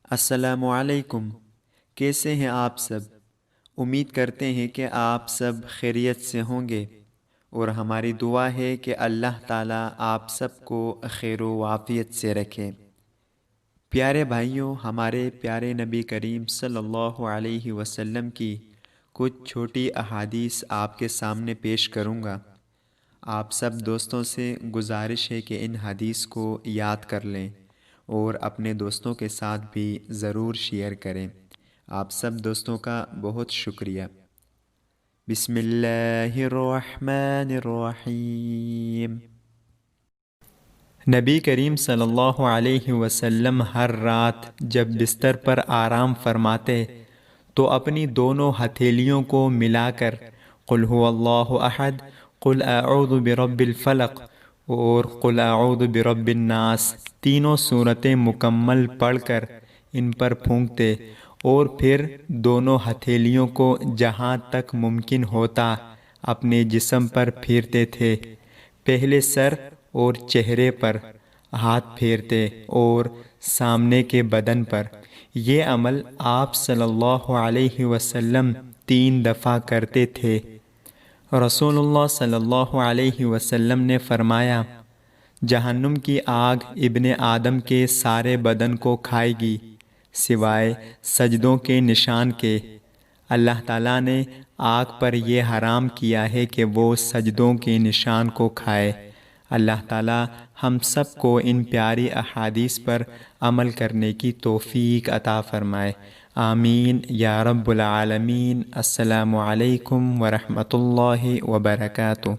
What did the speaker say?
السلام علیکم۔ کیسے ہیں آپ سب؟ امید کرتے ہیں کہ آپ سب خیریت سے ہوں گے، اور ہماری دعا ہے کہ اللہ تعالیٰ آپ سب کو خیر و عافیت سے رکھے۔ پیارے بھائیوں، ہمارے پیارے نبی کریم صلی اللہ علیہ وسلم کی کچھ چھوٹی احادیث آپ کے سامنے پیش کروں گا۔ آپ سب دوستوں سے گزارش ہے کہ ان حدیث کو یاد کر لیں اور اپنے دوستوں کے ساتھ بھی ضرور شیئر کریں۔ آپ سب دوستوں کا بہت شکریہ۔ بسم اللہ الرحمن الرحیم۔ نبی کریم صلی اللہ علیہ وسلم ہر رات جب بستر پر آرام فرماتے تو اپنی دونوں ہتھیلیوں کو ملا کر قل هو اللہ احد، قل اعوذ برب الفلق اور قل اعوذ برب الناس تینوں صورتیں مکمل پڑھ کر ان پر پھونکتے، اور پھر دونوں ہتھیلیوں کو جہاں تک ممکن ہوتا اپنے جسم پر پھیرتے تھے۔ پہلے سر اور چہرے پر ہاتھ پھیرتے اور سامنے کے بدن پر۔ یہ عمل آپ صلی اللہ علیہ وسلم 3 دفعہ کرتے تھے۔ رسول اللہ صلی اللہ علیہ وسلم نے فرمایا، جہنم کی آگ ابن آدم کے سارے بدن کو کھائے گی سوائے سجدوں کے نشان کے۔ اللہ تعالیٰ نے آگ پر یہ حرام کیا ہے کہ وہ سجدوں کے نشان کو کھائے۔ اللہ تعالیٰ ہم سب کو ان پیاری احادیث پر عمل کرنے کی توفیق عطا فرمائے۔ آمین یا رب العالمین۔ السلام علیکم ورحمۃ اللہ وبرکاتہ۔